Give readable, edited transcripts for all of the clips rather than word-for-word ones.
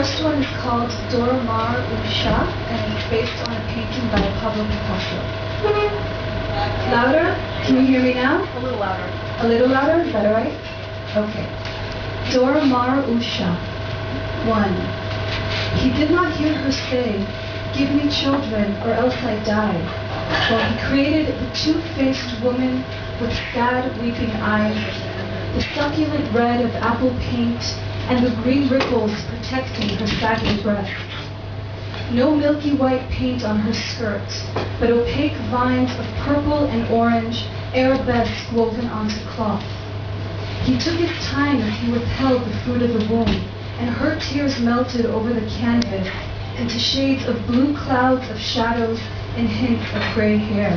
first one is called Mar Usha, and it's based on a painting by Pablo Picasso. Louder? Can you hear me now? A little louder. A little louder? Is that all right? Okay. Mar Usha. 1. He did not hear her say, "Give me children, or else I die," while he created the two-faced woman with sad, weeping eyes, the succulent red of apple paint, and the green ripples protecting her saggy breasts. No milky white paint on her skirts, but opaque vines of purple and orange, arabesque woven onto cloth. He took his time as he withheld the fruit of the womb, and her tears melted over the canvas into shades of blue clouds of shadows and hints of gray hair.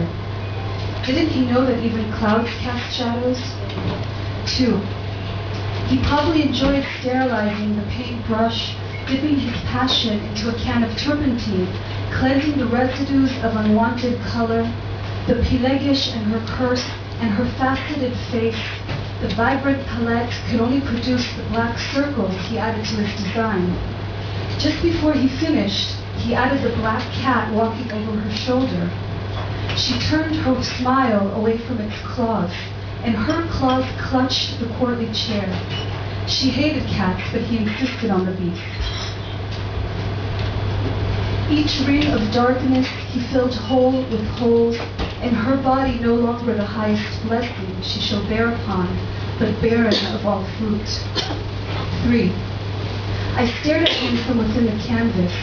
Didn't he know that even clouds cast shadows? 2. He probably enjoyed sterilizing the paintbrush, dipping his passion into a can of turpentine, cleansing the residues of unwanted color, the Pilegish and her curse and her faceted face. The vibrant palette could only produce the black circles he added to his design. Just before he finished, he added the black cat walking over her shoulder. She turned her smile away from its claws, and her claws clutched the courtly chair. She hated cats, but he insisted on the beast. Each ring of darkness he filled whole with holes, and her body no longer the highest blessing she shall bear upon, but barren of all fruit. 3. I stared at him from within the canvas,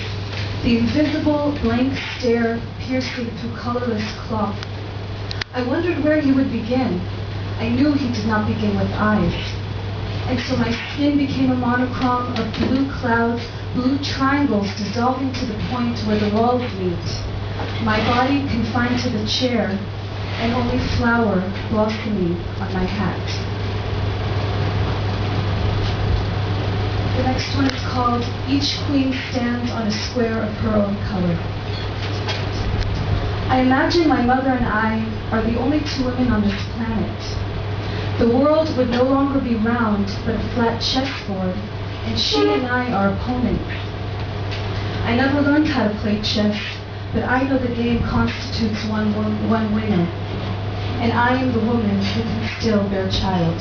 the invisible blank stare piercing through colorless cloth. I wondered where he would begin. I knew he did not begin with eyes. And so my skin became a monochrome of blue clouds, blue triangles dissolving to the point where the walls meet. My body confined to the chair, and only flower blossoming on my hat. The next one is called Each Queen Stands on a Square of Her Own Color. I imagine my mother and I are the only two women on this planet. The world would no longer be round, but a flat chessboard, and she and I are opponents. I never learned how to play chess, but I know the game constitutes one winner, and I am the woman who can still bear child.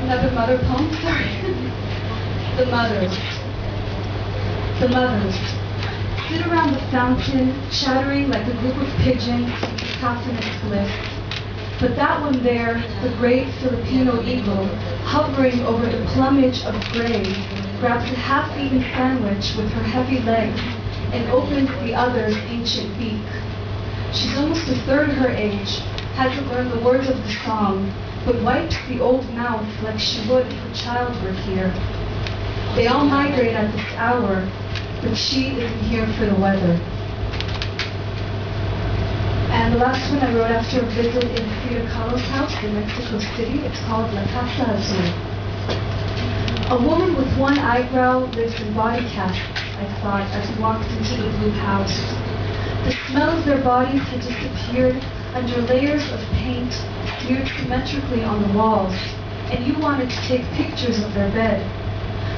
Another mother poem, sorry. The mothers. The mothers sit around the fountain, chattering like a group of pigeons in cacophonous bliss. But that one there, the great Filipino eagle, hovering over the plumage of gray, grabs a half-eaten sandwich with her heavy legs and opens the other's ancient beak. She's almost a third her age, hasn't learned the words of the song, but wipes the old mouth like she would if a child were here. They all migrate at this hour, but she isn't here for the weather. And the last one I wrote after a visit in Frida Kahlo's house in Mexico City. It's called La Casa Azul. A woman with one eyebrow lives in body casts, I thought, as we walked into the blue house. The smell of their bodies had disappeared under layers of paint smeared symmetrically on the walls, and you wanted to take pictures of their bed.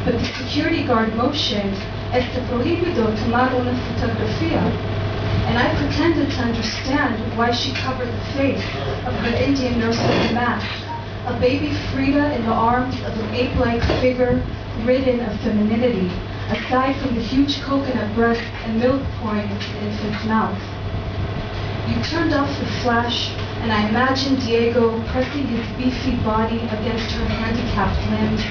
But the security guard motioned, "Está prohibido tomar una fotografía," and I pretended to understand why she covered the face of her Indian nurse's mask, a baby Frida in the arms of an ape-like figure ridden of femininity, aside from the huge coconut breast and milk pouring into the infant's mouth. You turned off the flash, and I imagined Diego pressing his beefy body against her handicapped limbs,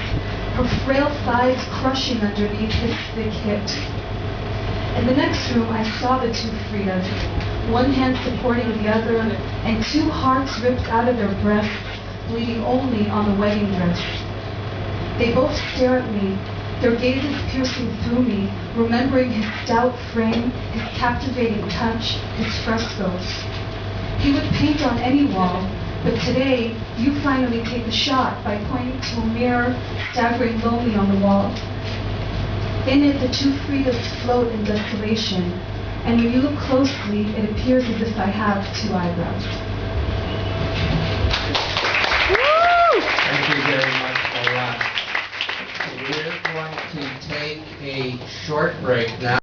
her frail thighs crushing underneath his thick hips. In the next room, I saw the two Fridas, one hand supporting the other, and two hearts ripped out of their breasts, bleeding only on the wedding dress. They both stare at me, their gazes piercing through me, remembering his stout frame, his captivating touch, his frescoes. He would paint on any wall, but today, you finally take the shot by pointing to a mirror staggering lonely on the wall. In it, the two Fridas float in desolation, and when you look closely, it appears as if I have two eyebrows. Woo! Thank you. a short break now.